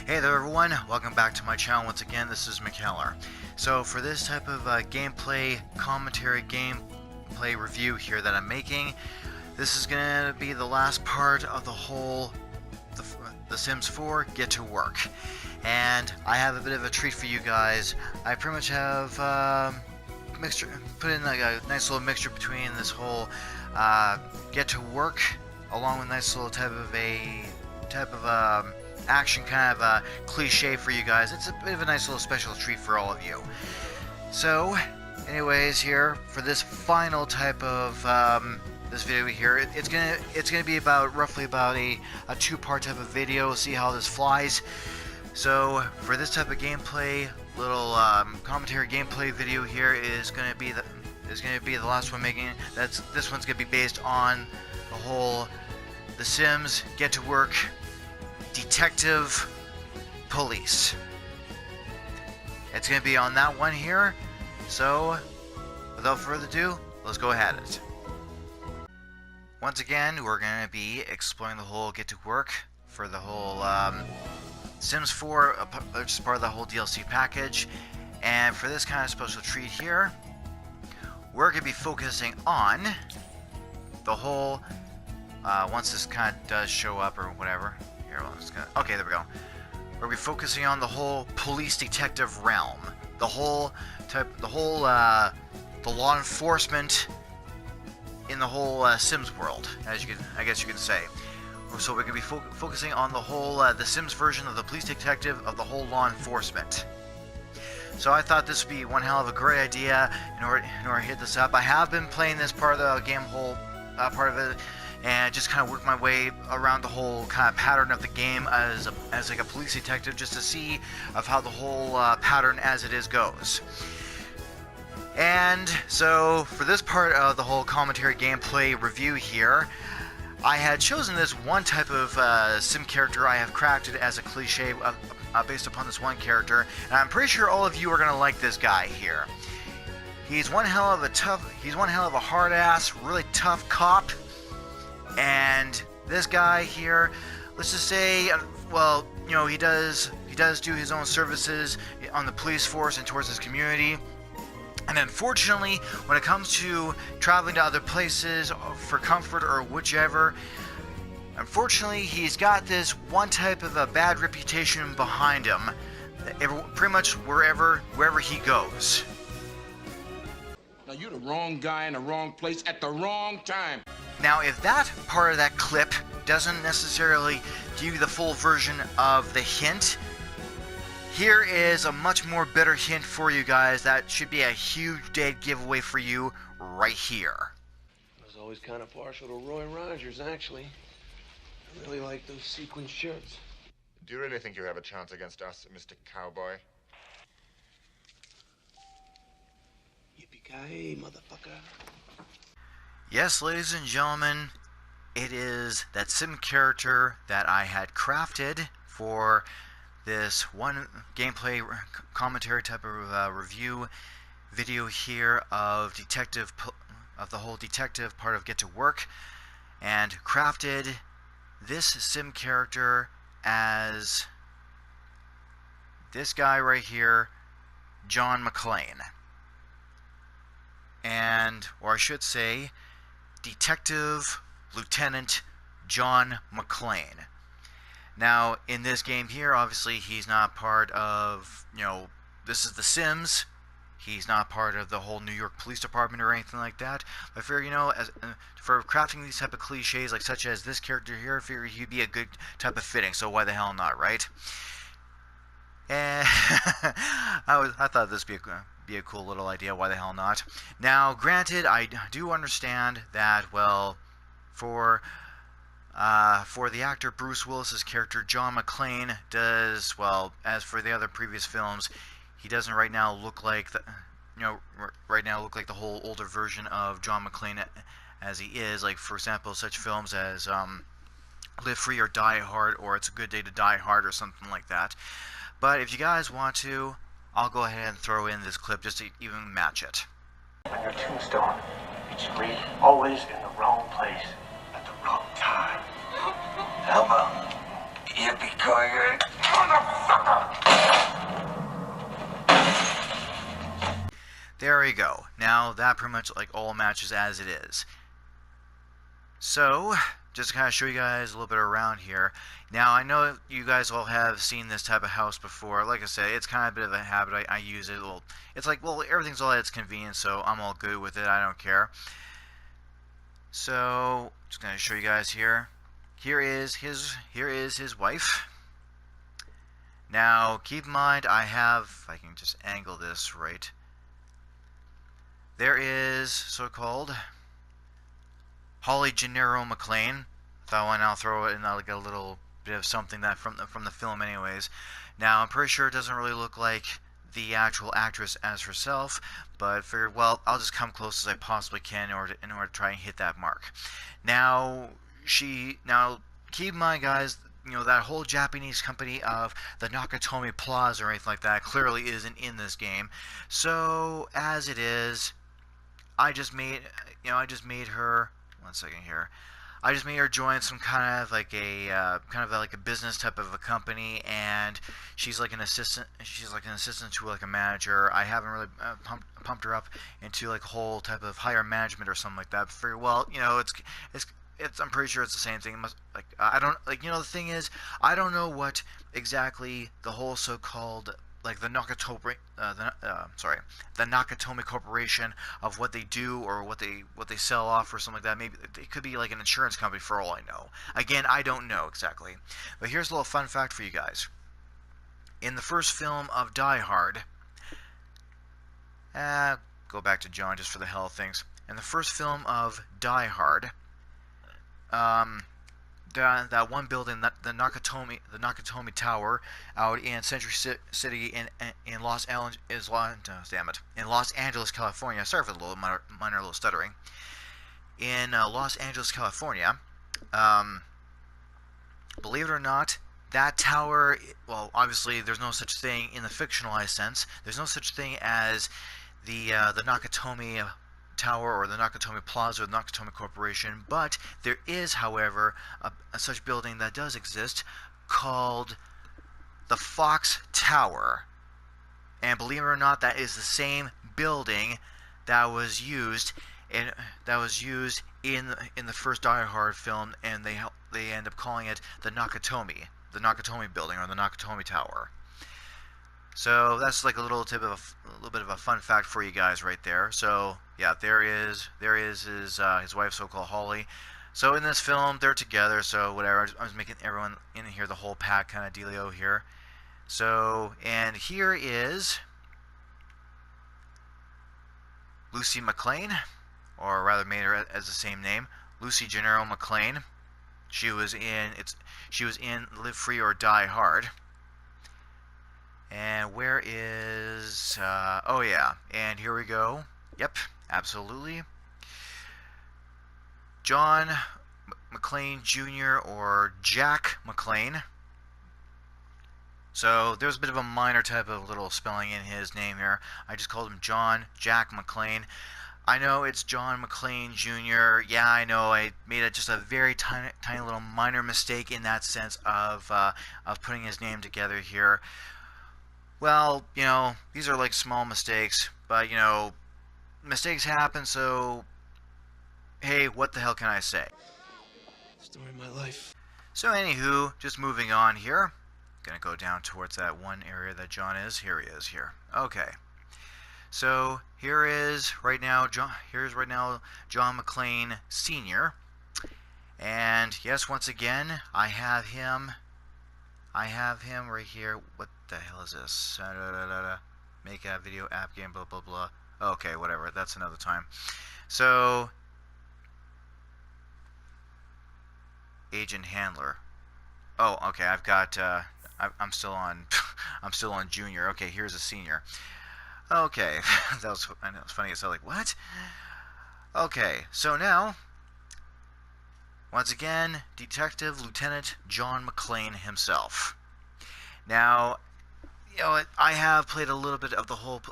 Hey there everyone, welcome back to my channel once again. This is McClane. So for this type of gameplay commentary, gameplay review here that I'm making, this is going to be the last part of the whole The Sims 4 Get to Work. And I have a bit of a treat for you guys. I pretty much have put in like a nice little mixture between this whole Get to Work along with a nice little type of action kind of a cliche for you guys. It's a bit of a nice little special treat for all of you. So anyways, here for this final type of this video here, it's gonna be roughly about a two-part type of video. See how this flies. So for this type of gameplay, little commentary gameplay video here is gonna be the last one making. This one's gonna be based on the whole The Sims Get to Work Detective Police. It's going to be on that one here. So, without further ado, let's go ahead it. Once again, we're going to be exploring the whole Get to Work for the whole Sims 4, which is part of the whole DLC package. And for this kind of special treat here, we're going to be focusing on the whole, once this kind of does show up or whatever. Okay, there we go. We'll be focusing on the whole police detective realm, the law enforcement in the whole Sims world, I guess you could say. So we're gonna be focusing on the whole the Sims version of the police detective of the whole law enforcement. So I thought this would be one hell of a great idea in order to hit this up. I have been playing this part of the game, part of it, and just kind of work my way around the whole kind of pattern of the game as like a police detective, just to see of how the whole pattern as it is goes. And so for this part of the whole commentary gameplay review here, I had chosen this one type of sim character I have crafted as a cliche based upon this one character, and I'm pretty sure all of you are gonna like this guy here. He's one hell of a hard ass, really tough cop. And this guy here, let's just say, well, you know, he does do his own services on the police force and towards his community. And unfortunately, when it comes to traveling to other places for comfort or whichever, unfortunately, he's got this one type of a bad reputation behind him, pretty much wherever he goes. Now you're the wrong guy in the wrong place at the wrong time. Now, if that part of that clip doesn't necessarily give you the full version of the hint, here is a much more better hint for you guys that should be a huge dead giveaway for you right here. I was always kind of partial to Roy Rogers, actually. I really like those sequin shirts. Do you really think you have a chance against us, Mr. Cowboy? Yippee-ki-yay, motherfucker. Yes, ladies and gentlemen, it is that sim character that I had crafted for this one gameplay commentary type of review video here of the whole detective part of Get to Work, and crafted this sim character as this guy right here, John McClane. Or I should say, Detective Lieutenant John McClane. Now, in this game here, obviously, he's not part of, you know, this is The Sims. He's not part of the whole New York Police Department or anything like that. But I figure, you know, for crafting these type of cliches, like such as this character here, I figure he'd be a good type of fitting. So why the hell not, right? And I thought this would be a cool little idea. Why the hell not? Now, granted, I do understand that, well, for the actor Bruce Willis's character John McClane does, well, as for the other previous films, he doesn't right now look like the whole older version of John McClane as he is. Like, for example, such films as Live Free or Die Hard, or It's a Good Day to Die Hard, or something like that. But if you guys want to, I'll go ahead and throw in this clip just to even match it. On your tombstone, it's read, always in the wrong place at the wrong time. Elmo, yippee-ki-yay, motherfucker! you go. Now that pretty much like all matches as it is. So, just to kind of show you guys a little bit around here. Now, I know you guys all have seen this type of house before. Like I said, it's kind of a bit of a habit. I use it. Well, it's like, well, everything's all at its convenience, so I'm all good with it. I don't care. So, just going to show you guys here. Here is his wife. Now, keep in mind, if I can just angle this right. There is so-called Holly Gennaro McClane. That one I'll throw it in like a little bit of something that from the film anyways. Now I'm pretty sure it doesn't really look like the actual actress as herself, but figured, well, I'll just come close as I possibly can in order to try and hit that mark. Now keep in mind, guys, you know, that whole Japanese company of the Nakatomi Plaza or anything like that clearly isn't in this game. So as it is, I just made her. One second here. I just made her join some kind of like a business type of a company, and she's like an assistant. She's like an assistant to like a manager. I haven't really pumped her up into like a whole type of higher management or something like that. But figure, well, you know, it's. I'm pretty sure it's the same thing. It must, like, I don't, like, you know, the thing is, I don't know what exactly the whole so-called like the Nakatomi, the Nakatomi Corporation of what they do or what they sell off or something like that. Maybe it could be like an insurance company for all I know. Again, I don't know exactly. But here's a little fun fact for you guys. In the first film of Die Hard, go back to John just for the hell of things. In the first film of Die Hard, that one building, the Nakatomi Tower, out in Century City in Los Angeles, California. Sorry for the little minor little stuttering. In Los Angeles, California, believe it or not, that tower. Well, obviously, there's no such thing in the fictionalized sense. There's no such thing as the Nakatomi Tower or the Nakatomi Plaza or the Nakatomi Corporation, but there is, however, a such building that does exist called the Fox Tower, and believe it or not, that is the same building that was used in the first Die Hard film, and they end up calling it the Nakatomi building or the Nakatomi Tower. So that's like a little bit of a fun fact for you guys right there. So yeah, there is his wife, so-called Holly. So in this film, they're together. So whatever, I was making everyone in here the whole pack kind of dealio here. So, and here is Lucy McClane, or rather made her as the same name, Lucy Gennaro McClane. She was in Live Free or Die Hard. And where is, oh yeah, and here we go. Yep, absolutely. John McClane Jr. or Jack McClane. So there's a bit of a minor type of little spelling in his name here. I just called him Jack McClane. I know it's John McClane Jr. Yeah, I know I made just a very tiny little minor mistake in that sense of putting his name together here. Well, you know, these are like small mistakes, but, you know, mistakes happen, so, hey, what the hell can I say? Story of my life. So, anywho, just moving on here. Gonna go down towards that one area that John is. Here he is here. Okay. So, here's right now John McClane Sr. And, yes, once again, I have him right here. What the hell is this? Make a video app game, blah blah blah. Okay, whatever, that's another time. So, agent handler. Oh, okay, I've got I'm still on junior. Okay, here's a senior. Okay. that was funny. So like, what? Okay, so now once again, Detective Lieutenant John McClane himself. Now, you know, I have played a little bit of the whole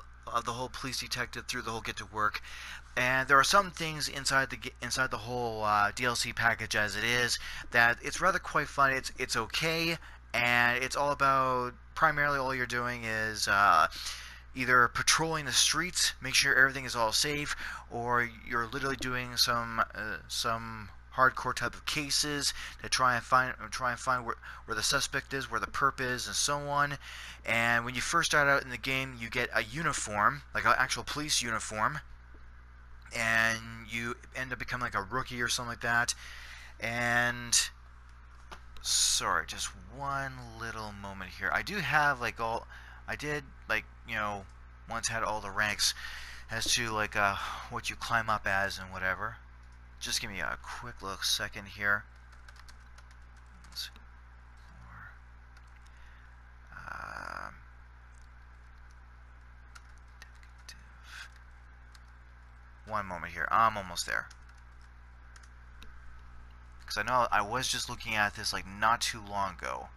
police detective through the whole Get to Work, and there are some things inside the whole DLC package as it is that it's rather quite fun. It's okay, and it's all about primarily all you're doing is either patrolling the streets, make sure everything is all safe, or you're literally doing some hardcore type of cases to try and find where the suspect is, where the perp is, and so on. And when you first start out in the game, you get a uniform, like an actual police uniform, and you end up becoming like a rookie or something like that. And sorry, just one little moment here. I do have like once had all the ranks as to like what you climb up as and whatever. Just give me a quick little second here. One moment here. I'm almost there. Because I know I was just looking at this like not too long ago.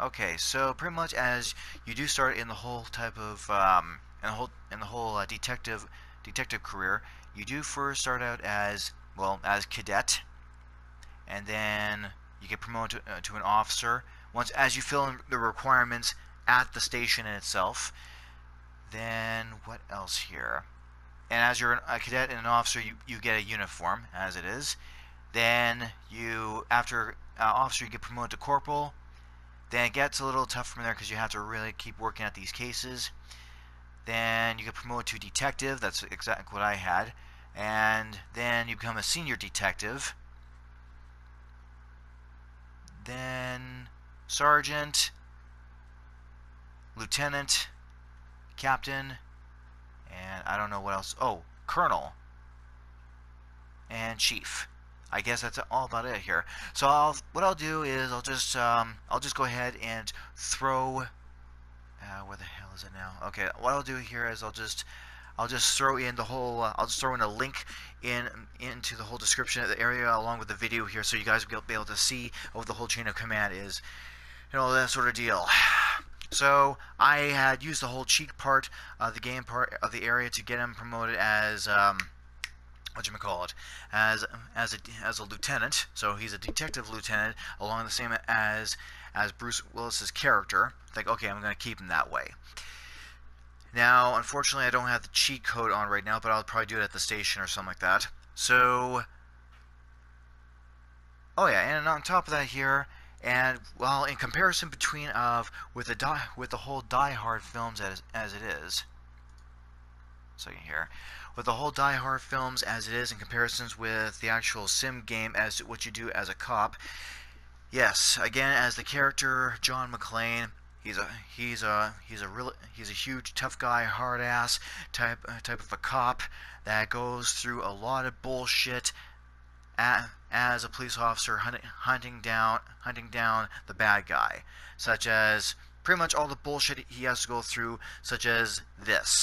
Okay, so pretty much as you do start in the whole type of in the whole detective career, you do first start out as cadet, and then you get promoted to an officer. Once as you fill in the requirements at the station in itself, then what else here? And as you're a cadet and an officer, you get a uniform as it is. Then after officer, you get promoted to corporal. Then it gets a little tough from there because you have to really keep working at these cases. Then you get promoted to detective. That's exactly what I had. And then you become a senior detective. Then sergeant, lieutenant, captain, and I don't know what else. Oh, colonel and chief. I guess that's all about it here. So what I'll do is I'll just go ahead and throw. Where the hell is it now? Okay, what I'll do here is I'll just throw in the whole. I'll just throw in a link into the whole description of the area along with the video here, so you guys will be able to see what the whole chain of command is. That sort of deal. So I had used the whole cheat part of the game part of the area to get him promoted as as a lieutenant. So he's a detective lieutenant, along the same as Bruce Willis's character. Like, okay, I'm going to keep him that way. Now, unfortunately, I don't have the cheat code on right now, but I'll probably do it at the station or something like that. So, oh yeah, and on top of that here, and well, in comparison between with the whole Die Hard films as it is. So here, with the whole Die Hard films as it is in comparisons with the actual sim game as to what you do as a cop. Yes, again, as the character John McClane, he's a huge tough guy, hard ass type of a cop that goes through a lot of bullshit as a police officer, hunting down the bad guy, such as pretty much all the bullshit he has to go through, such as this.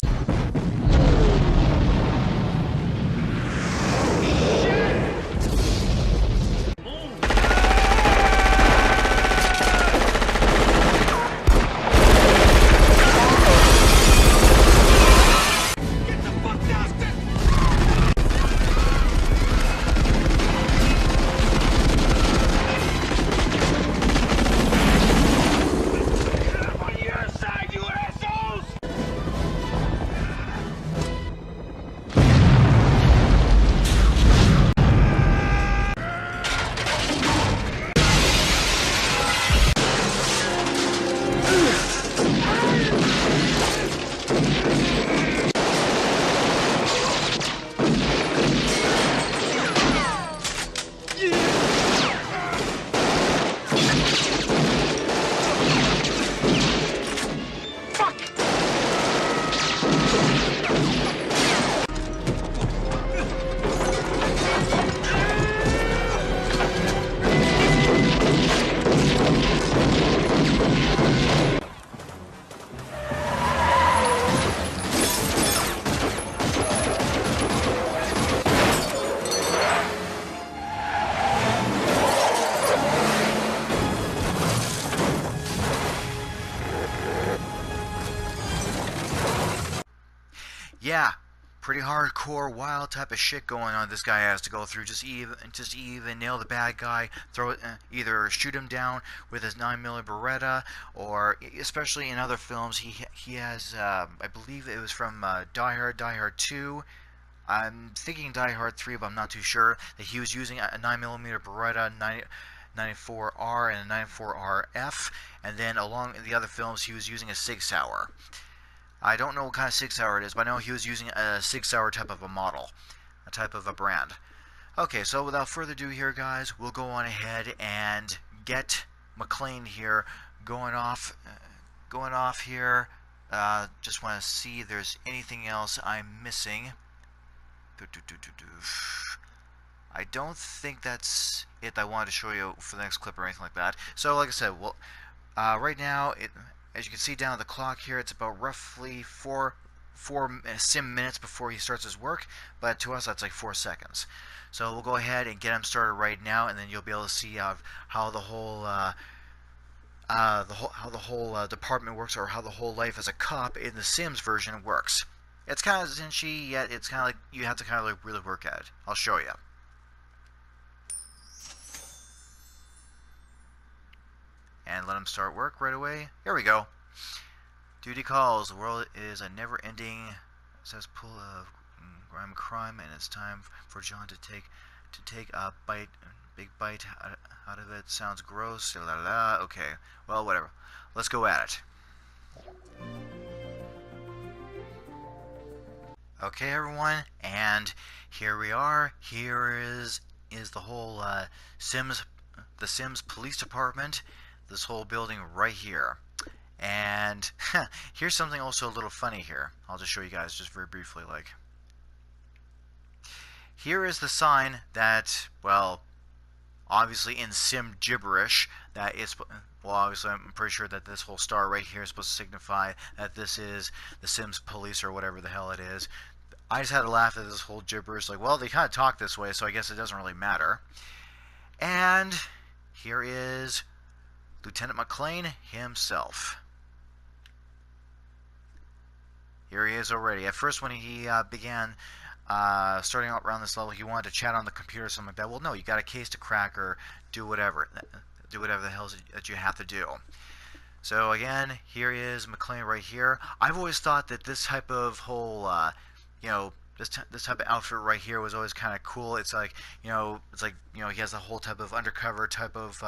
Yeah, pretty hardcore, wild type of shit going on. This guy has to go through just even nail the bad guy, throw it, either shoot him down with his 9mm Beretta, or especially in other films, he has I believe it was from Die Hard 2. I'm thinking Die Hard 3, but I'm not too sure, that he was using a 9mm Beretta 94R and a 94RF, and then along in the other films he was using a Sig Sauer. I don't know what kind of Sig Sauer it is, but I know he was using a Sig Sauer type of a model, a type of a brand. Okay, so without further ado here, guys, we'll go on ahead and get McClane here going off here. Just want to see if there's anything else I'm missing. I don't think that's it I wanted to show you for the next clip or anything like that. So like I said, well, right now, as you can see down at the clock here, it's about roughly four sim minutes before he starts his work, but to us that's like 4 seconds. So we'll go ahead and get him started right now, and then you'll be able to see how the whole department works, or how the whole life as a cop in the Sims version works. It's kind of zinchy, yet it's kind of like you have to kind of like really work at it. I'll show you. And let him start work right away. Here we go. Duty calls. The world is a never-ending cesspool of crime, and it's time for John to take a big bite out of it. Sounds gross. La, la, la. Okay. Well, whatever. Let's go at it. Okay, everyone, and here we are. Here is the whole Sims Police Department. This whole building right here. And here's something also a little funny here. I'll just show you guys just very briefly. Like, here is the sign that, well, obviously in Sim gibberish, that is, well, obviously I'm pretty sure that this whole star right here is supposed to signify that this is the Sims Police or whatever the hell it is. I just had to laugh at this whole gibberish. Like, well, they kind of talk this way, so I guess it doesn't really matter. And here is Lieutenant McClane himself. Here he is already. At first, when he began starting out around this level, he wanted to chat on the computer or something like that. Well, no, you got a case to crack, or do whatever the hell that you have to do. So again, here he is, McClane right here. I've always thought that this type of whole, you know, this type of outfit right here was always kind of cool. It's like, he has a whole type of undercover type of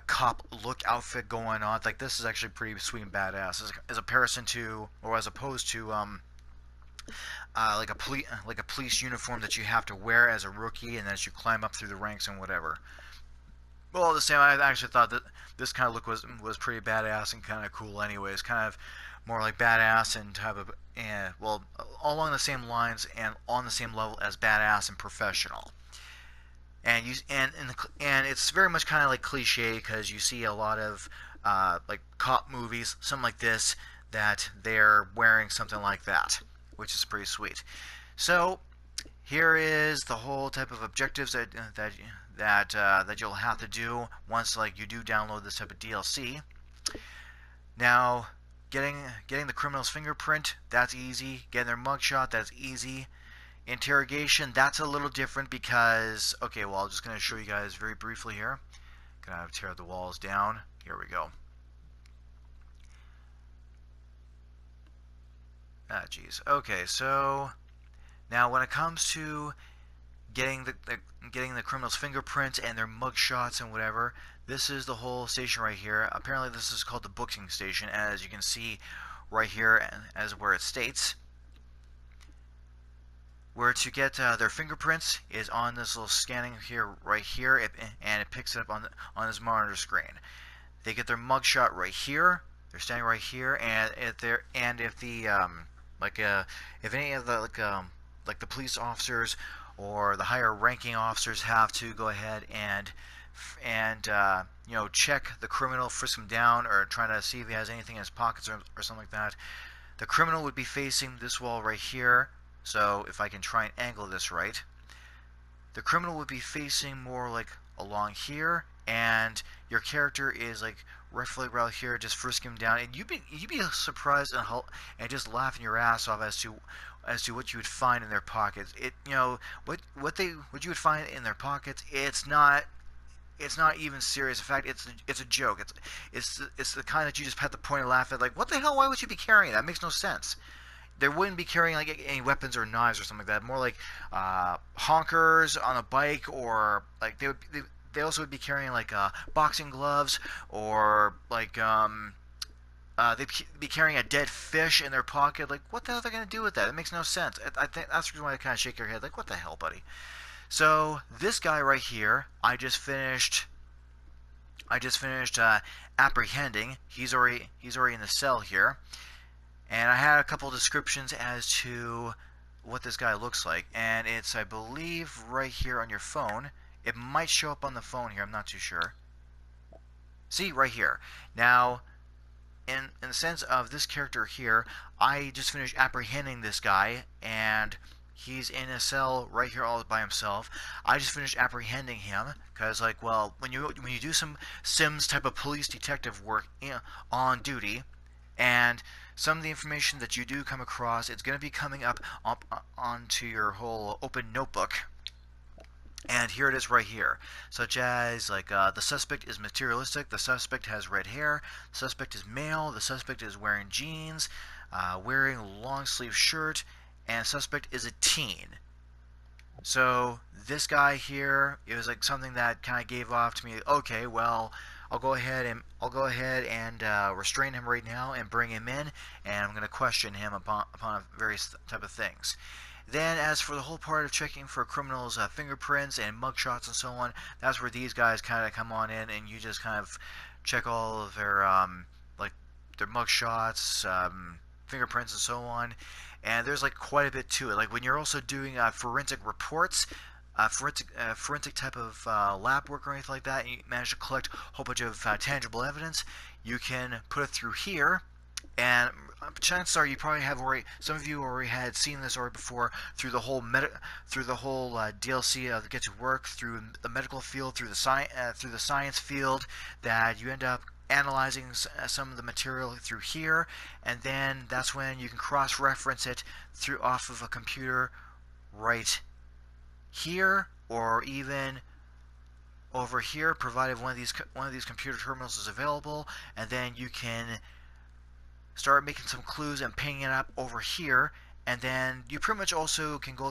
cop look outfit going on. Like, this is actually pretty sweet and badass as a comparison to, or as opposed to like a police uniform that you have to wear as a rookie, and as you climb up through the ranks and whatever. Well, the same, I actually thought that this kind of look was pretty badass and kind of cool anyways. Kind of more like badass and type of, well, along the same lines and on the same level as badass and professional. And it's very much kind of like cliche, because you see a lot of like cop movies, something like this, that they're wearing something like that, which is pretty sweet. So here is the whole type of objectives that you'll have to do once you do download this type of DLC. Now, getting the criminal's fingerprint, that's easy. Getting their mugshot, that's easy. Interrogation, that's a little different because, okay, well, I'm just going to show you guys very briefly here. Gonna tear the walls down. Here we go. Ah, jeez. Okay, so now when it comes to getting the criminal's fingerprints and their mugshots and whatever, this is the whole station right here. Apparently, this is called the booking station, as you can see right here, as where it states. Where to get their fingerprints is on this little scanning here, right here, and it picks it up on this monitor screen. They get their mugshot right here. They're standing right here, and if any of the like the police officers or the higher ranking officers have to go ahead and check the criminal, frisk him down, or trying to see if he has anything in his pockets or something like that, the criminal would be facing this wall right here. So if I can try and angle this right, the criminal would be facing more like along here, and your character is like roughly around here, just frisking him down, and you'd be surprised and just laughing your ass off as to what you would find in their pockets. What you would find in their pockets. It's not even serious. In fact, it's a joke. It's the kind that you just have to point and laugh at. Like, what the hell? Why would you be carrying that? It makes no sense. They wouldn't be carrying like any weapons or knives or something like that. More like honkers on a bike, or like they also would be carrying like boxing gloves, or like they'd be carrying a dead fish in their pocket. Like, what the hell are they gonna do with that? It makes no sense. I think that's the reason why I kind of shake your head. Like, what the hell, buddy? So this guy right here, I just finished apprehending. He's already in the cell here, and I had a couple descriptions as to what this guy looks like, and it's, I believe, right here on your phone. It might show up on the phone here. I'm not too sure. See, right here. Now, in the sense of this character here, I just finished apprehending this guy, and he's in a cell right here all by himself. I just finished apprehending him because, like, well, when you do some Sims type of police detective work on duty, and some of the information that you do come across, it's going to be coming up onto your whole open notebook. And here it is right here, such as like the suspect is materialistic, the suspect has red hair, the suspect is male, the suspect is wearing jeans, wearing a long sleeve shirt, and suspect is a teen. So this guy here, it was like something that kind of gave off to me. Okay, well, I'll go ahead and restrain him right now and bring him in, and I'm going to question him upon various type of things. Then, as for the whole part of checking for criminals' fingerprints and mugshots and so on, that's where these guys kind of come on in, and you just kind of check all of their like their mugshots, fingerprints, and so on. And there's like quite a bit to it. Like when you're also doing forensic reports, forensic type of lab work or anything like that, and you manage to collect a whole bunch of tangible evidence, you can put it through here. And chances are you probably have already, some of you already had seen this already before through the whole DLC of Get to Work, through the medical field, through the science field, that you end up analyzing some of the material through here, and then that's when you can cross-reference it through off of a computer right here, or even over here, provided one of these computer terminals is available, and then you can start making some clues and pinging it up over here, and then you pretty much also can go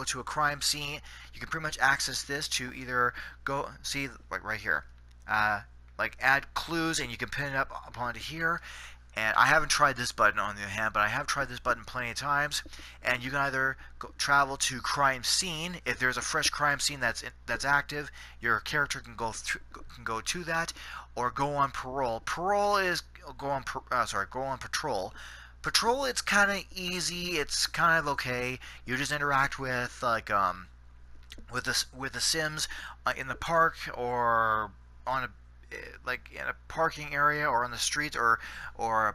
to a crime scene. You can pretty much access this to either go see like right here, like add clues, and you can pin it up onto here. And I haven't tried this button on the other hand, but I have tried this button plenty of times. And you can either travel to crime scene. If there's a fresh crime scene that's active, your character can go to that, or go on parole. Parole is go on patrol. Patrol, it's kind of easy. It's kind of okay. You just interact with like with the Sims in the park, or on a like in a parking area, or on the streets, or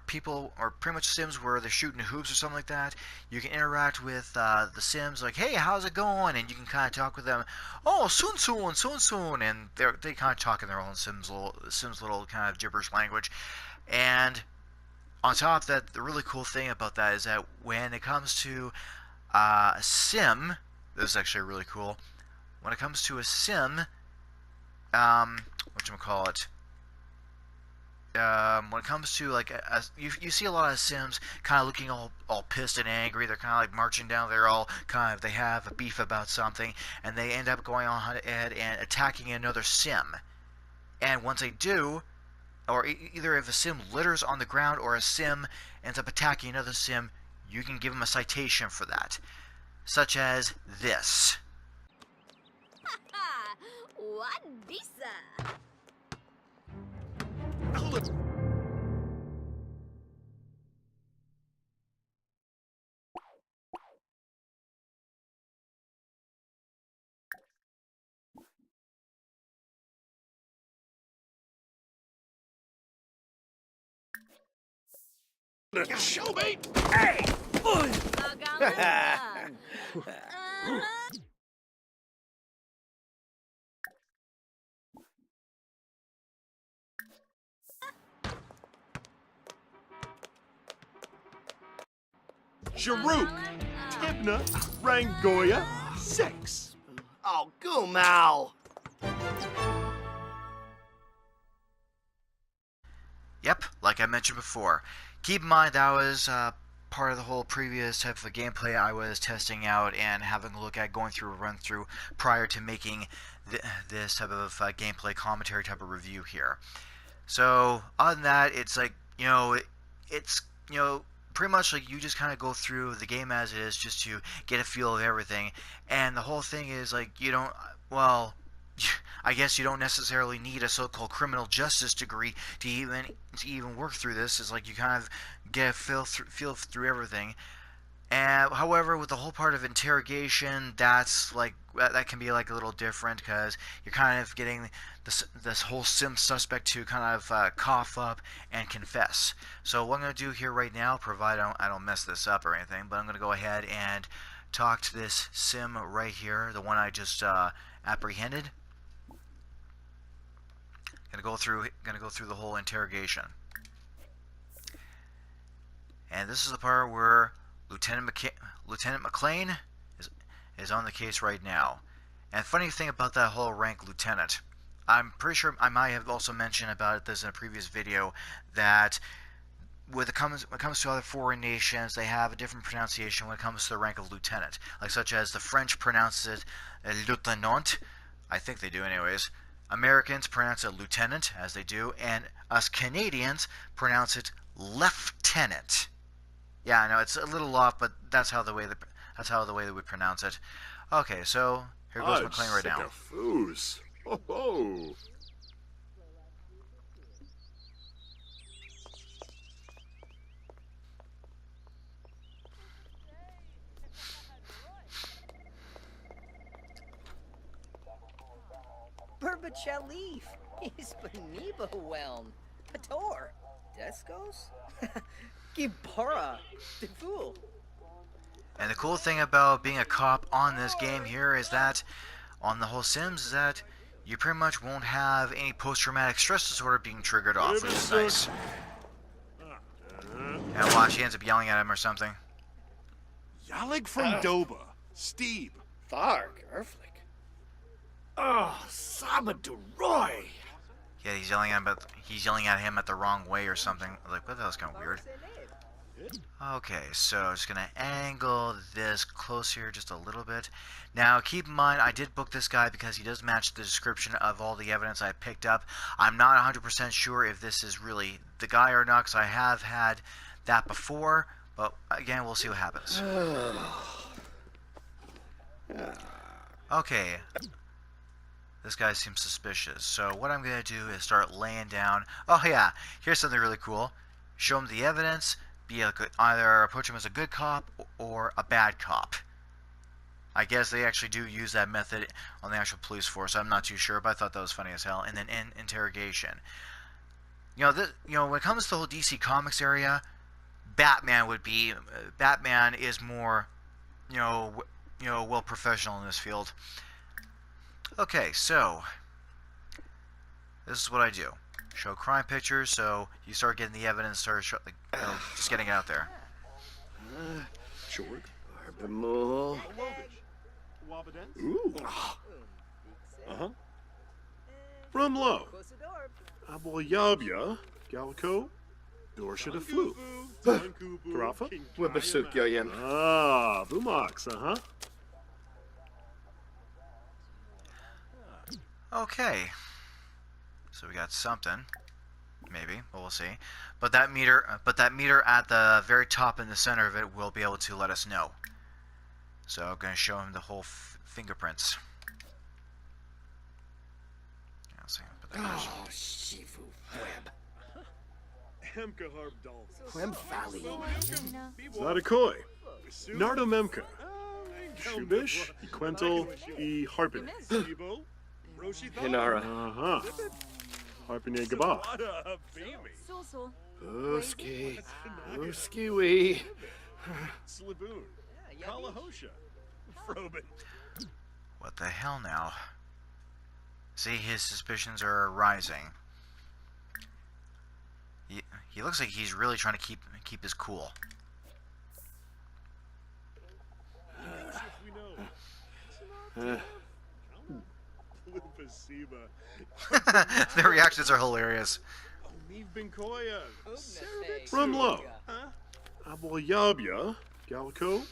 people, or pretty much Sims where they're shooting hoops or something like that. You can interact with the Sims, like, hey, how's it going? And you can kind of talk with them. Oh, soon, and they kind of talk in their own Sims little kind of gibberish language. And on top of that, the really cool thing about that is that when it comes to a Sim, this is actually really cool. When it comes to a Sim, whatchamacallit, when it comes to like you see a lot of Sims kind of looking all pissed and angry. They're kind of like marching down. They're all kind of, they have a beef about something, and they end up going on ahead and attacking another Sim. And once they do, or either if a Sim litters on the ground or a Sim ends up attacking another Sim, you can give them a citation for that, such as this. What visa? Show me! Uh-huh. Jarut, Tibna, Rangoya, 6. Oh, Gumal! Yep, like I mentioned before. Keep in mind that was part of the whole previous type of gameplay I was testing out and having a look at, going through a run through prior to making this type of gameplay commentary type of review here. So other than that, it's like, it's pretty much like you just kind of go through the game as it is just to get a feel of everything, and the whole thing is like well, I guess you don't necessarily need a so-called criminal justice degree to even work through this. It's like you kind of get a feel through everything. And however, with the whole part of interrogation, that's like that can be like a little different because you're kind of getting this whole sim suspect to kind of cough up and confess. So what I'm going to do here right now, provided I don't mess this up or anything, but I'm going to go ahead and talk to this sim right here, the one I just apprehended. Gonna go through the whole interrogation, and this is the part where Lieutenant McClane is on the case right now. And funny thing about that whole rank lieutenant, I'm pretty sure I might have also mentioned about this in a previous video that when it comes to other foreign nations, they have a different pronunciation when it comes to the rank of lieutenant, like such as the French pronounce it lieutenant. I think they do anyways. Americans pronounce it lieutenant, as they do, and us Canadians pronounce it lieutenant. Yeah, I know it's a little off, but that's how the way that we pronounce it. Okay, so here goes McClane right now. Foos. Ho ho. Burbachalif, Hispaniba Whelm, Pator, Descos, Gibara, Defool. And the cool thing about being a cop on this game here is that, on the whole Sims, is that you pretty much won't have any post-traumatic stress disorder being triggered off, which is nice. And watch, he ends up yelling at him or something. Yalig from Doba, Steve. Tharg, Erflick. Oh, Sabaduroy! Yeah, he's yelling at him at the wrong way or something. Like, what the hell's kind of weird. Okay, so just gonna angle this close here just a little bit. Now, keep in mind, I did book this guy because he does match the description of all the evidence I picked up. I'm not 100% sure if this is really the guy or not, because I have had that before. But again, we'll see what happens. Okay. This guy seems suspicious. So what I'm going to do is start laying down. Oh yeah, here's something really cool. Show him the evidence. Either approach him as a good cop or a bad cop. I guess they actually do use that method on the actual police force. I'm not too sure, but I thought that was funny as hell. And then in interrogation. When it comes to the whole DC Comics area, Batman is more, well professional in this field. Okay, so this is what I do. Show crime pictures, so you start getting the evidence, just getting it out there. Short. Arbamul. Ooh. Uh-huh. From low. Aboyabya, Galco, Dorsha de Flu. Karafa? Wibasuk Yoyem. Ah, Bumox, uh-huh. Okay. So we got something. Maybe, but we'll see. But that meter at the very top in the center of it will be able to let us know. So I'm going to show him the whole fingerprints. Yeah, let's see. Put that there. Oh, Shifu Web. Hemka Harb Dal. Web Valley. Zadakoi. Nardo Memka. Shubish. Quental. Harpin. Hinara. Uh-huh. Harpine Gaba. Uski wee. Sliboon. Kalahosha. Frobin. What the hell now? See, his suspicions are rising. He looks like he's really trying to keep his cool. Their reactions are hilarious. Rumlo. Aboyabya. Galco.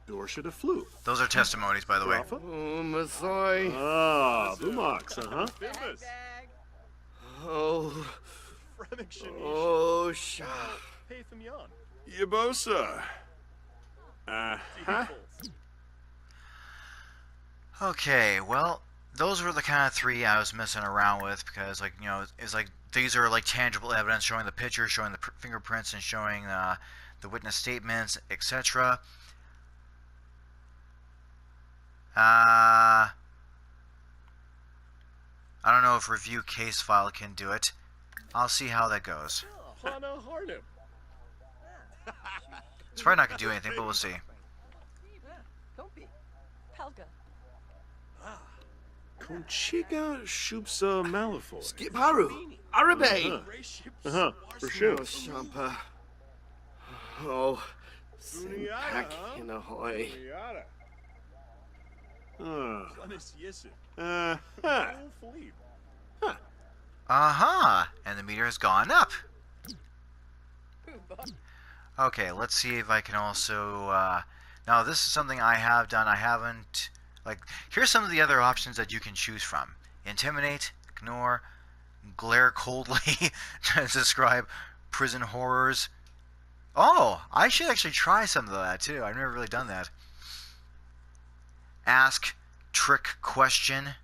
Dorsha de Flu. Those are testimonies, by the way. Rafa? Masoi. Ah, Bumox, Oh. Oh, Sha. Yabosa. Okay, well, those were the kind of three I was messing around with because, like, you know, it's like these are like tangible evidence showing the picture, showing the fingerprints, and showing the witness statements, etc. I don't know if review case file can do it. I'll see how that goes. It's probably not gonna do anything, but we'll see. Conchiga Shupsa Malifaux. Skip Haru. Arabe. For sure. Oh, Shampa. Oh. Sinpak in a hoy. And the meter has gone up. Okay, let's see if I can also, now this is something I have done. I haven't, like, here's some of the other options that you can choose from. Intimidate, ignore, glare coldly, describe prison horrors. Oh, I should actually try some of that too. I've never really done that. Ask, trick question.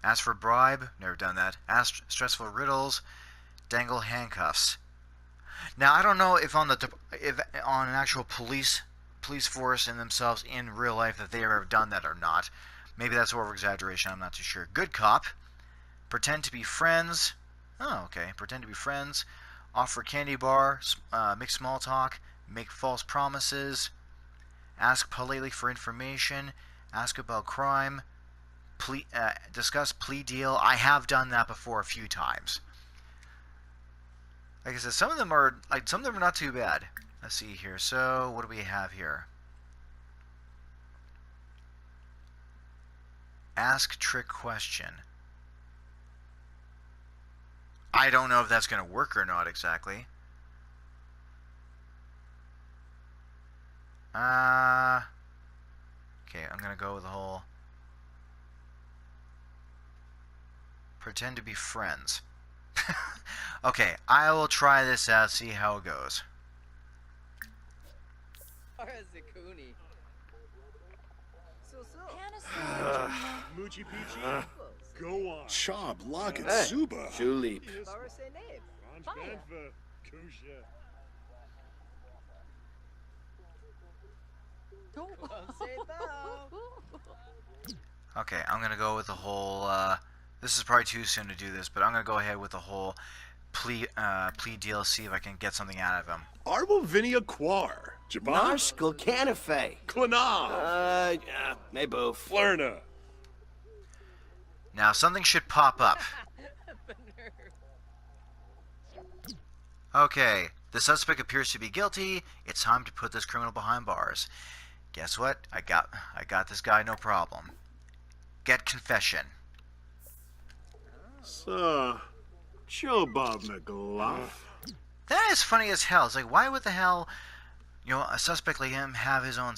Ask for bribe, never done that. Ask stressful riddles, dangle handcuffs. Now I don't know if on an actual police force in themselves in real life that they ever done that or not. Maybe that's over exaggeration. I'm not too sure. Good cop. Pretend to be friends. Oh, okay. Pretend to be friends. Offer candy bar. Make small talk. Make false promises. Ask politely for information. Ask about crime. Discuss plea deal. I have done that before a few times. Like I said, some of them are not too bad. Let's see here. So what do we have here? Ask trick question. I don't know if that's going to work or not exactly. Okay, I'm going to go with the whole pretend to be friends. Okay, I will try this out, see how it goes. Go on. Chob, Locket, Zuba. Julep. Okay, I'm gonna go with the whole, this is probably too soon to do this, but I'm gonna go ahead with the whole plea deal, see if I can get something out of him. Arbovinia Quar. Jabbar. Narskal Canafe. Klanav. Maybo. Flerna. Now something should pop up. Okay, the suspect appears to be guilty. It's time to put this criminal behind bars. Guess what? I got this guy, no problem. Get confession. So, Joe Bob McLaughlin. That is funny as hell. It's like, why would the hell, you know, a suspect like him have his own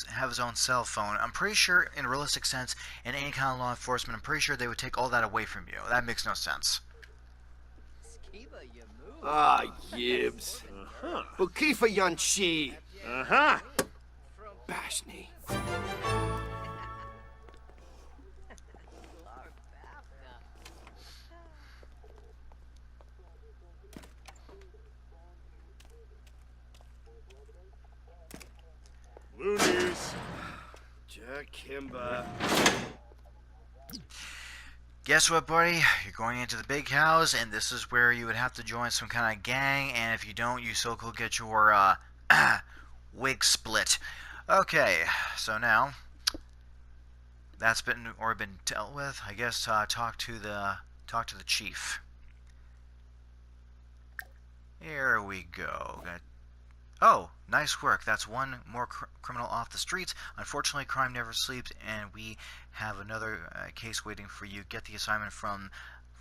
cell phone? I'm pretty sure, in a realistic sense, in any kind of law enforcement, I'm pretty sure they would take all that away from you. That makes no sense. Ah, Yibs. Bukifa Yanchi. Bashni. Loonies. Jakimba. Guess what, buddy? You're going into the big house, and this is where you would have to join some kind of gang, and if you don't, you so could get your, wig split. Okay, so now, that's been dealt with. I guess, talk to the chief. Here we go. Oh, nice work. That's one more criminal off the streets. Unfortunately, crime never sleeps, and we have another case waiting for you. Get the assignment from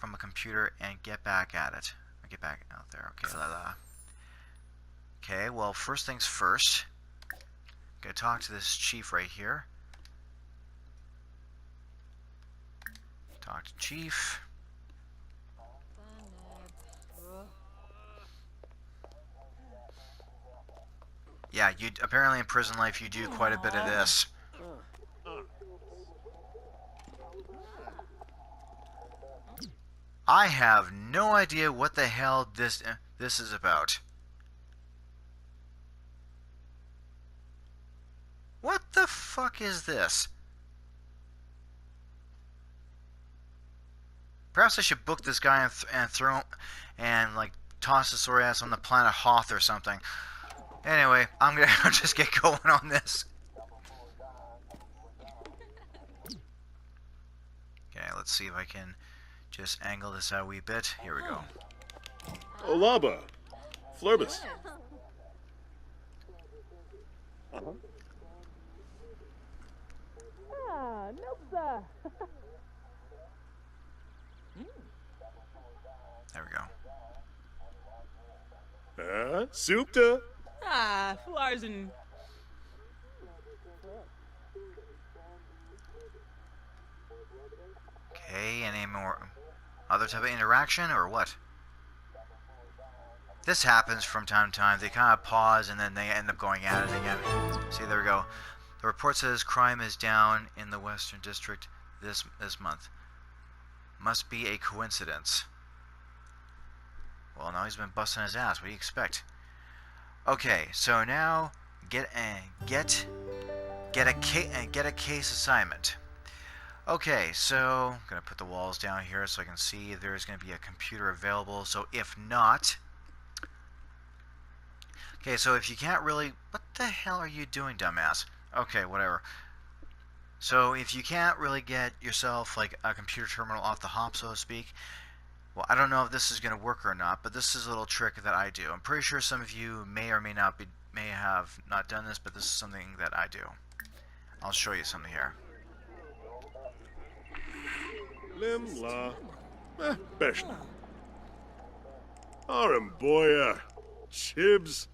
a computer and get back at it. Get back out there. Okay, Okay, well, first things first. Gotta talk to this chief right here. Talk to chief. Yeah, you apparently in prison life you do quite a bit of this. I have no idea what the hell this is about. What the fuck is this? Perhaps I should book this guy and throw him and like toss his sorry ass on the planet Hoth or something. Anyway, I'm gonna just get going on this. Okay, let's see if I can just angle this out a wee bit. Here we go. Olaba. Flurbus. There we go. Supta. Ah, Flarzen. Okay, any more other type of interaction or what? This happens from time to time. They kind of pause and then they end up going at it again. See, there we go. The report says crime is down in the Western District this month. Must be a coincidence. Well, now he's been busting his ass. What do you expect? Okay, so now get a case assignment. Okay, so I'm gonna put the walls down here so I can see if there's gonna be a computer available. So if not, okay, so if you can't really, what the hell are you doing, dumbass? Okay, whatever. So if you can't really get yourself like a computer terminal off the hop, so to speak, well, I don't know if this is going to work or not, but this is a little trick that I do. I'm pretty sure some of you may or may have not done this, but this is something that I do. I'll show you something here. Lim la. Beshna. Aramboya. Chibs.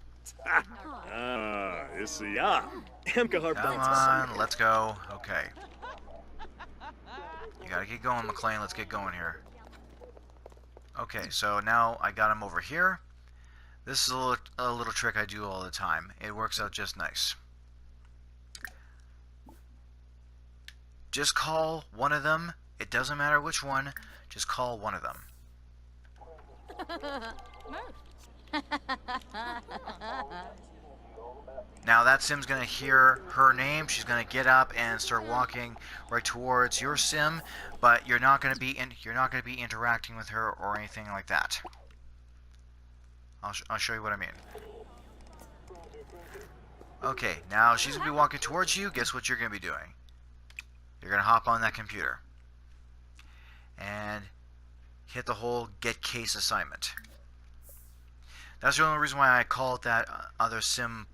Isia. Come on, let's go. Okay. You gotta get going, McClane. Let's get going here. Okay, so now I got him over here. This is a little trick I do all the time. It works out just nice. Just call one of them. It doesn't matter which one. Just call one of them. Now that Sim's gonna hear her name. She's gonna get up and start walking right towards your Sim, but you're not gonna be interacting with her or anything like that. I'll show you what I mean. Okay, now she's gonna be walking towards you. Guess what you're gonna be doing? You're gonna hop on that computer and hit the whole get case assignment. That's the only reason why I called that other sim,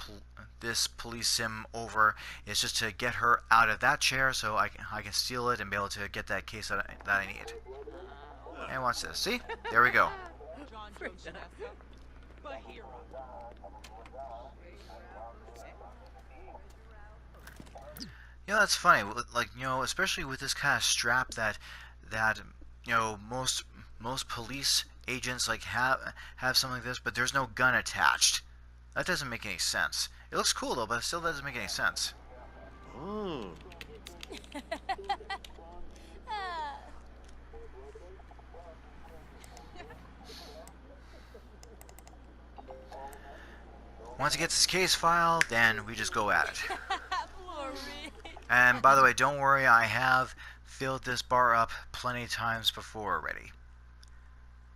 this police sim over, is just to get her out of that chair so I can steal it and be able to get that case that I need. And watch this. See? There we go. You know, that's funny. Like, you know, especially with this kind of strap that you know, most police agents like have something like this, but there's no gun attached. That doesn't make any sense. It looks cool though, but it still doesn't make any sense. Oh. Once he gets his case file, then we just go at it. And by the way, don't worry, I have filled this bar up plenty of times before already.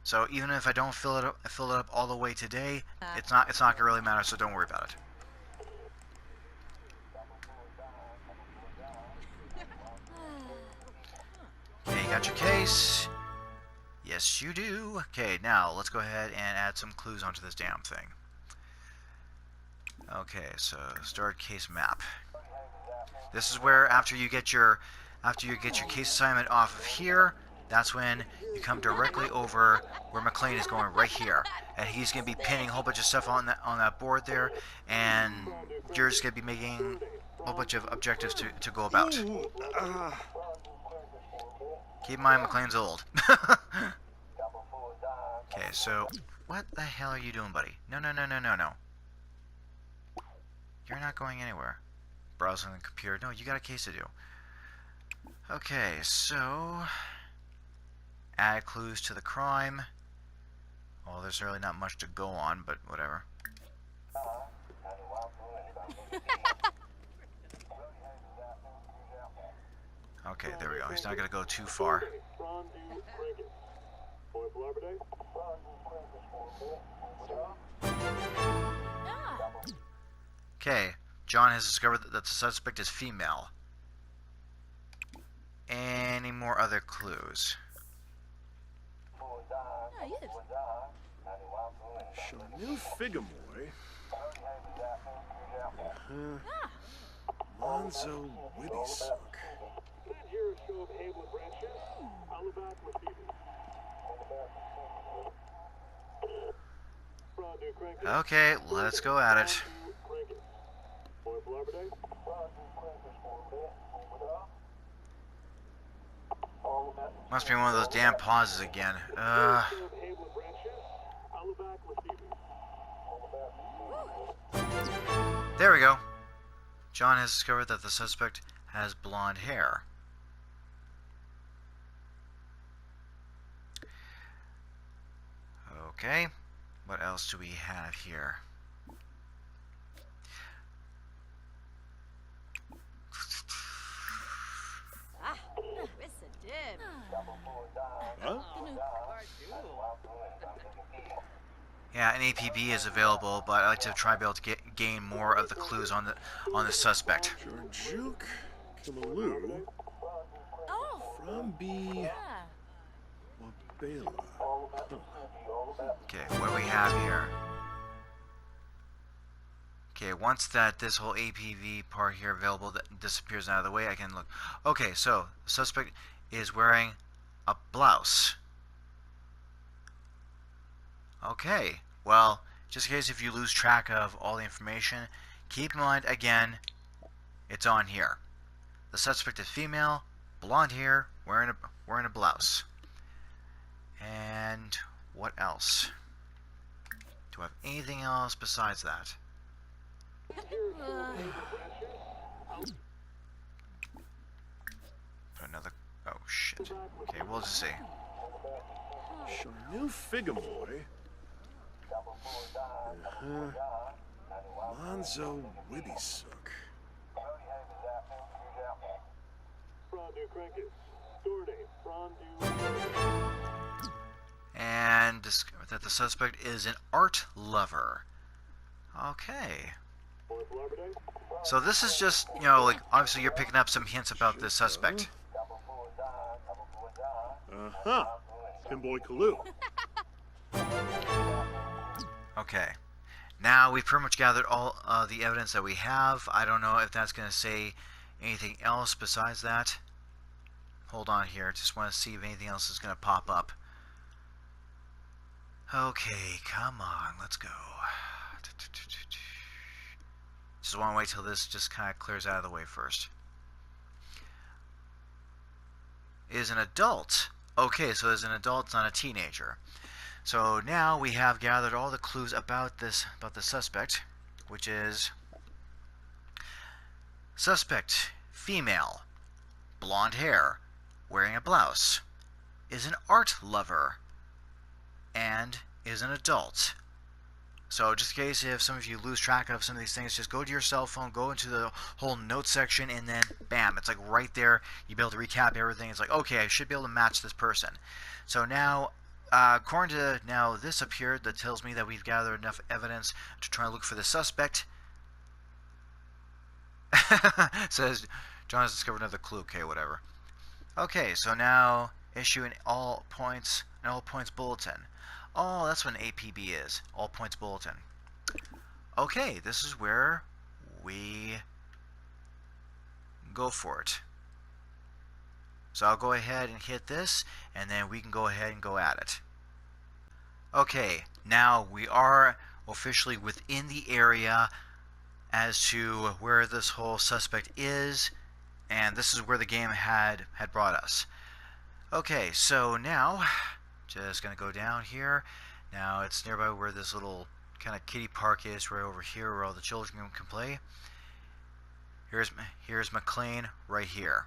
So even if I don't fill it up all the way today, it's not gonna really matter. So don't worry about it. Okay, you got your case. Yes, you do. Okay, now let's go ahead and add some clues onto this damn thing. Okay, so start case map. This is where after you get your case assignment off of here, that's when you come directly over where McClane is going right here, and he's gonna be pinning a whole bunch of stuff on that board there, and you're just gonna be making a whole bunch of objectives to go about. Keep in mind McClane's old. Okay, so what the hell are you doing, buddy? No. You're not going anywhere. Browsing the computer. No, you got a case to do. Okay, so add clues to the crime. Well, there's really not much to go on, but whatever. Okay, there we go. He's not going to go too far. Okay, John has discovered that the suspect is female. Any more other clues? Chanel Figamoy. Lonzo Whittysuck. Okay, let's go at it. Must be one of those damn pauses again. There we go. John has discovered that the suspect has blonde hair. Okay, what else do we have here? Huh? Yeah, an APB is available, but I like to try to be able to gain more of the clues on the suspect. Georgiuk Kimalu. From B. Wabela. Okay, what do we have here? Okay, once this whole APV part here available that disappears out of the way, I can look. Okay, so the suspect is wearing a blouse. Okay, well, just in case if you lose track of all the information, keep in mind, again, it's on here. The suspect is female, blonde hair, wearing a blouse. And what else? Do I have anything else besides that? Another... Oh, shit. Okay, we'll just see. Chanel Figamoy. Lonzo Whittysuck. And discover that the suspect is an art lover. Okay. So this is just, you know, like, obviously you're picking up some hints about this suspect. Uh-huh. Pinboy Kalu. Okay. Now we've pretty much gathered all the evidence that we have. I don't know if that's going to say anything else besides that. Hold on here. Just want to see if anything else is going to pop up. Okay, come on. Let's go. Just want to wait till this just kind of clears out of the way first. Is an adult. Okay, so as an adult, it's not a teenager. So now we have gathered all the clues about the suspect, which is suspect, female, blonde hair, wearing a blouse, is an art lover, and is an adult. So just in case if some of you lose track of some of these things, just go to your cell phone, go into the whole notes section, and then bam, it's like right there. You'll be able to recap everything. It's like, okay, I should be able to match this person. So now, according to now this appeared, that tells me that we've gathered enough evidence to try and look for the suspect. Says, John has discovered another clue. Okay, whatever. Okay, so now issue an all points bulletin. Oh, that's what an APB is. All points bulletin. okay, this is where we go for it. So I'll go ahead and hit this, and then we can go ahead and go at it. Okay, now we are officially within the area as to where this whole suspect is, and this is where the game had brought us. Okay, so now just gonna go down here. Now it's nearby where this little kind of kiddie park is, right over here where all the children can play. Here's McClane right here.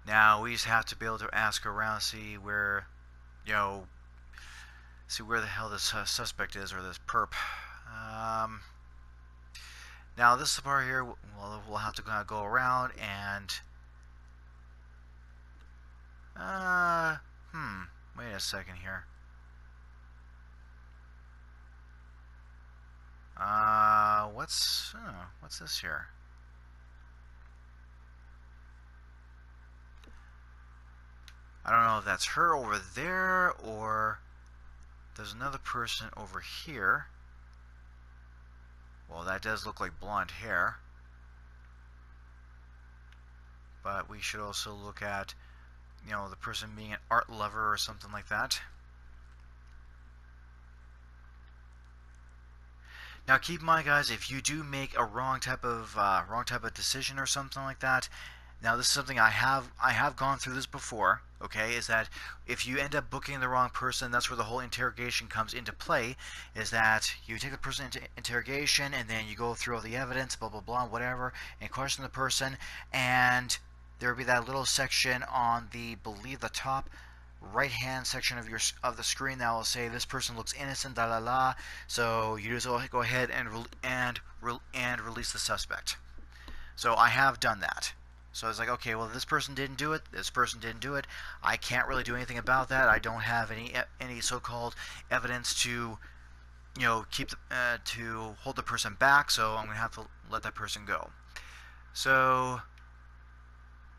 Now we just have to be able to ask around, see where, see where the hell this suspect is, or this perp. Now this part here, we'll have to kind of go around and wait a second here. What's this here? I don't know if that's her over there, or there's another person over here. Well, that does look like blonde hair. But we should also look at, the person being an art lover or something like that. Now keep in mind, guys, if you do make a wrong type of decision or something like that, now this is something I have gone through this before, okay, is that if you end up booking the wrong person, that's where the whole interrogation comes into play, is that you take the person into interrogation and then you go through all the evidence, blah blah blah, whatever, and question the person, and there will be that little section on the, believe, the top right hand section of the screen that will say this person looks innocent, da la la. So you just go ahead and release the suspect. So I have done that. So it's like, okay, well, this person didn't do it, this person didn't do it, I can't really do anything about that. I don't have any so-called evidence to to hold the person back, so I'm gonna have to let that person go. So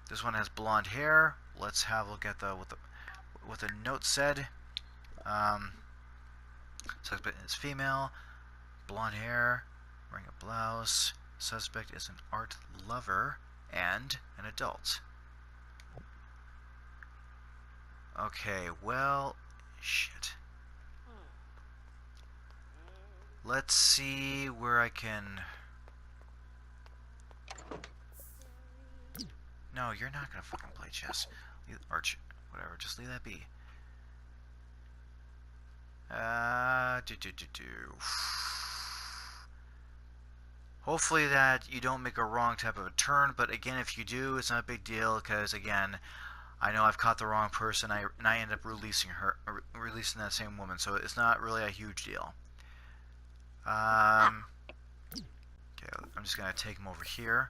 this one has blonde hair. Let's have a look at what the note said. Suspect is female, blonde hair, wearing a blouse. Suspect is an art lover and an adult. Okay, well, shit. Let's see where I can... No, you're not gonna fucking play chess. Arch, whatever, just leave that be. Hopefully that you don't make a wrong type of a turn, but again, if you do, it's not a big deal, because again, I know I've caught the wrong person, and I end up releasing that same woman, so it's not really a huge deal. Okay, I'm just gonna take him over here.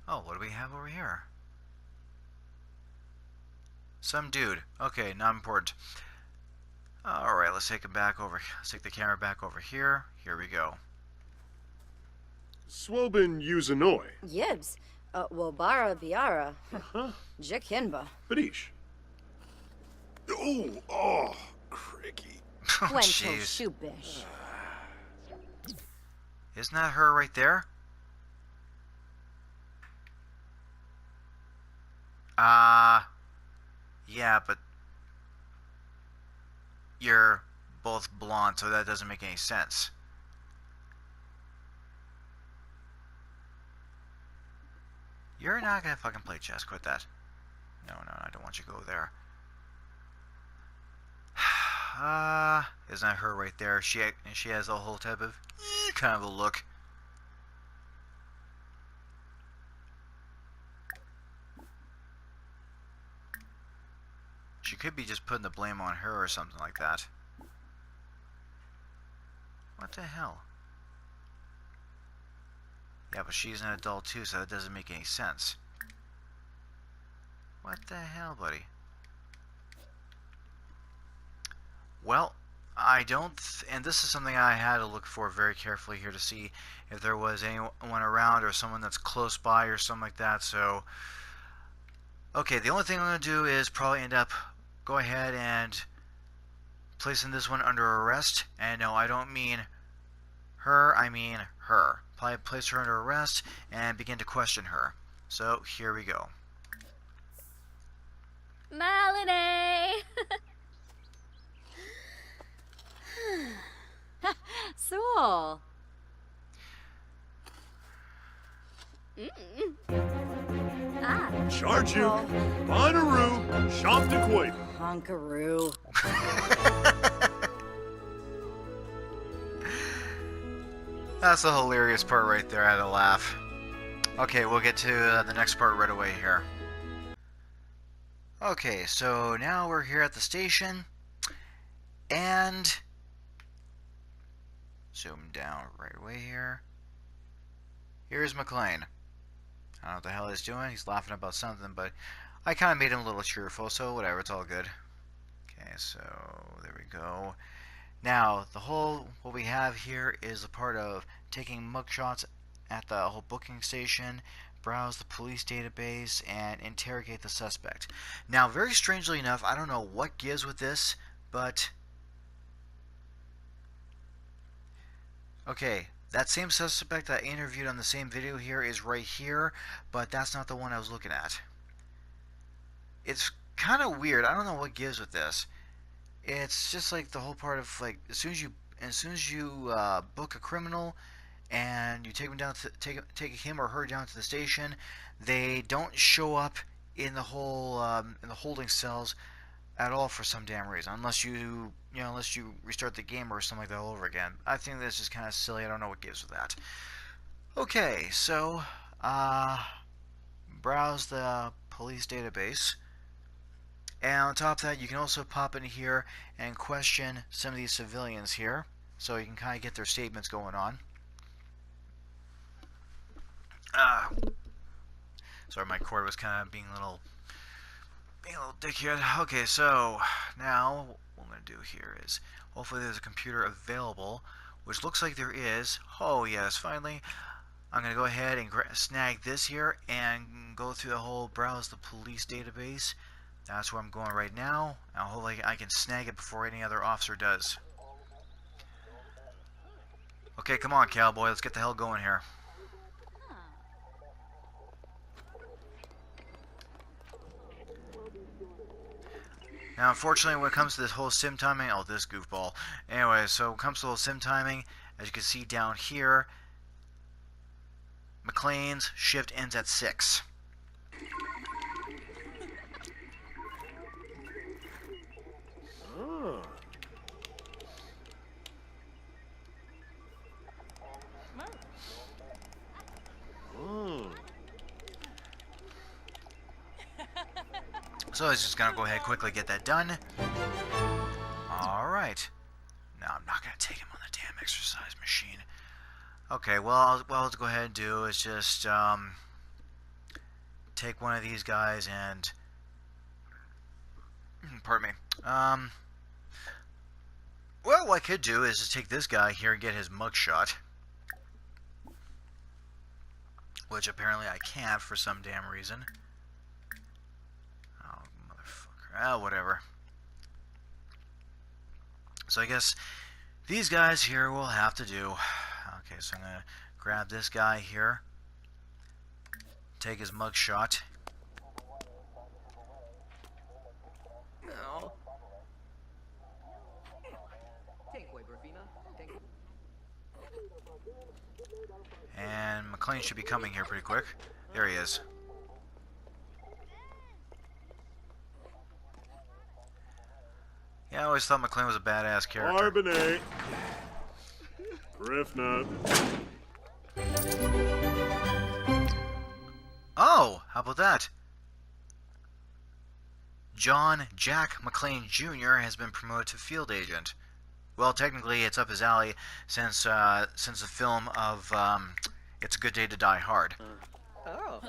Oh, what do we have over here? Some dude. Okay, not important. Alright, let's take him back over. Let's take the camera back over here. Here we go. Swobin Uzanoi. Yibs. Wobara Biara. Jekinba. Badish. Oh, cricky. Oh, Wento jeez. Shubish. Isn't that her right there? Yeah, but you're both blonde, so that doesn't make any sense. You're not gonna fucking play chess. Quit that. No, I don't want you to go there. Isn't that her right there? She has a whole type of kind of a look. She could be just putting the blame on her or something like that. What the hell? Yeah, but she's an adult too, so that doesn't make any sense. What the hell, buddy? Well, I don't, and this is something I had to look for very carefully here to see if there was anyone around or someone that's close by or something like that. So, okay, the only thing I'm going to do is probably end up go ahead and placing this one under arrest. And no, I don't mean her, I mean her. Probably place her under arrest and begin to question her. So, here we go. Melanie! Soul. Charge you. Bonnaroo. Shop de Quaid. Honkaroo. That's the hilarious part right there. I had to laugh. Okay, we'll get to the next part right away here. Okay, so now we're here at the station, and zoom down right away here. Here's McClane. I don't know what the hell he's doing. He's laughing about something, but I kind of made him a little cheerful, so whatever, it's all good. Okay, so there we go. Now, what we have here is a part of taking mugshots at the whole booking station, browse the police database, and interrogate the suspect. Now, very strangely enough, I don't know what gives with this, but okay, that same suspect that I interviewed on the same video here is right here, but that's not the one I was looking at. It's kind of weird. I don't know what gives with this. It's just like the whole part of like as soon as you book a criminal and you take him down to take him or her down to the station, they don't show up in the whole in the holding cells at all for some damn reason, unless you restart the game or something like that all over again. I think that's just kind of silly. I don't know what gives with that. Okay, so browse the police database. And on top of that, you can also pop in here and question some of these civilians here, so you can kind of get their statements going on. Sorry, my cord was kind of being a little dickhead. Okay, so now what I'm going to do here is, hopefully there's a computer available, which looks like there is. Oh yes, finally. I'm going to go ahead and snag this here and go through the whole browse the police database. That's where I'm going right now. Now hopefully I can snag it before any other officer does. Okay, come on, cowboy. Let's get the hell going here. Now, unfortunately, when it comes to this whole sim timing, oh, this goofball. Anyway, so when it comes to the whole sim timing, as you can see down here, McClane's shift ends at 6. Oh. Oh. So I was just gonna go ahead and quickly get that done. Alright. Now I'm not gonna take him on the damn exercise machine. Okay, well, what I'll go ahead and do is just take one of these guys and pardon me. Well, what I could do is just take this guy here and get his mugshot, which apparently I can't for some damn reason. Oh, motherfucker. Ah, whatever. So I guess these guys here will have to do. Okay, so I'm gonna grab this guy here, take his mugshot. No. And McClane should be coming here pretty quick. There he is. Yeah, I always thought McClane was a badass character. Carbonate. Riff nut. Oh, how about that? John Jack McClane Jr. has been promoted to field agent. Well, technically, it's up his alley since the film of It's a Good Day to Die Hard. Oh.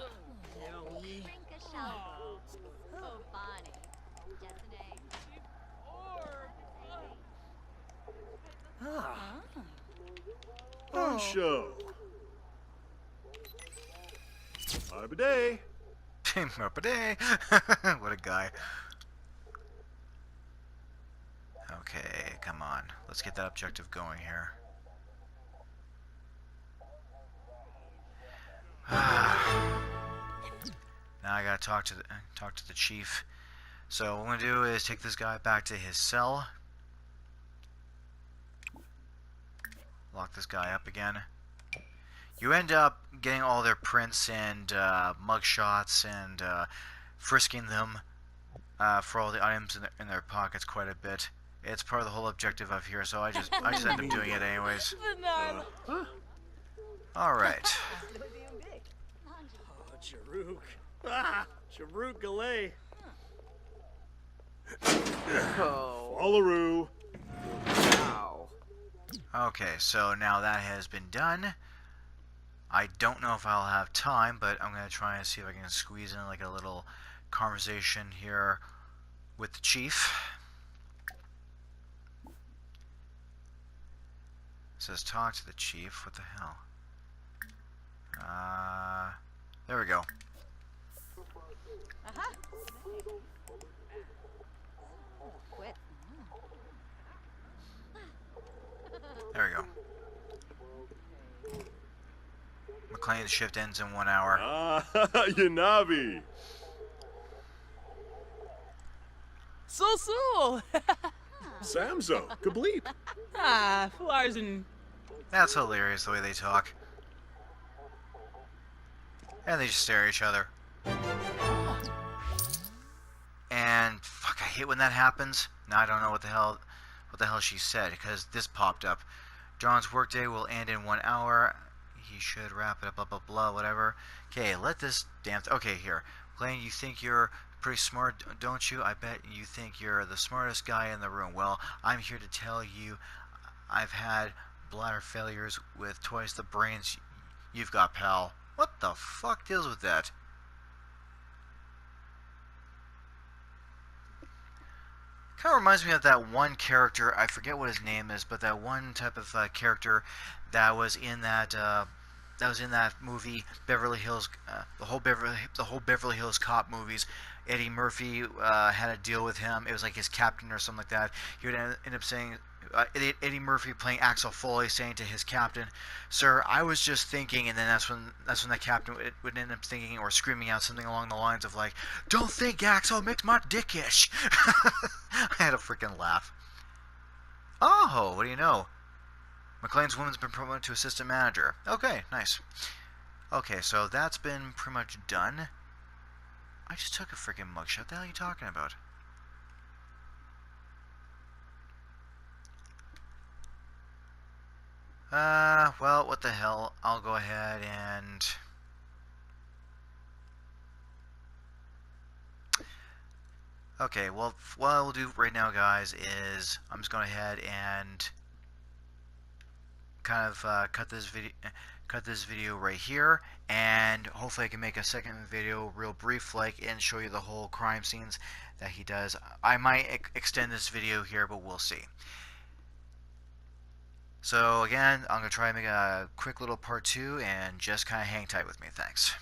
On show. Day. What a guy. Okay, come on. Let's get that objective going here. Now I gotta talk to the chief. So what I'm gonna do is take this guy back to his cell. Lock this guy up again. You end up getting all their prints and mugshots and frisking them for all the items in their pockets quite a bit. It's part of the whole objective of here, so I just end up doing it anyways. All right. Oh, Charook. Ah, Charook Galay. Oh. Wallaroo. Wow. Okay, so now that has been done. I don't know if I'll have time, but I'm gonna try and see if I can squeeze in like a little conversation here with the chief. It says talk to the chief. What the hell? There we go. Quit. There we go. McClane's shift ends in 1 hour. Ah, Yanabi. So. Samzo. Kableep. Flowers and... That's hilarious the way they talk. And they just stare at each other. And fuck, I hate when that happens. Now I don't know what the hell she said, because this popped up. John's workday will end in 1 hour. He should wrap it up, blah blah blah, whatever. Okay, let this damn okay, here. McClane, you think you're pretty smart, don't you? I bet you think you're the smartest guy in the room. Well, I'm here to tell you I've had bladder failures with twice the brains you've got, pal. What the fuck deals with that? Kind of reminds me of that one character, I forget what his name is, but that one type of character that was in that movie Beverly Hills, the whole Beverly Hills Cop movies. Eddie Murphy had a deal with him. It was like his captain or something like that. He would end up saying, Eddie Murphy playing Axel Foley saying to his captain, "Sir, I was just thinking," and then that's when the captain would end up thinking or screaming out something along the lines of like, "Don't think, Axel, it makes my dick itch." I had a freaking laugh. Oh, what do you know? McClane's woman's been promoted to assistant manager. Okay, nice. Okay, so that's been pretty much done. I just took a freaking mugshot. What the hell are you talking about? Well, what the hell? I'll go ahead and... Okay, well, what I will do right now, guys, is I'm just going ahead and kind of cut this video right here, and hopefully I can make a second video real brief and show you the whole crime scenes that he does. I might extend this video here, but we'll see. So again, I'm going to try and make a quick little part 2, and just kind of hang tight with me. Thanks.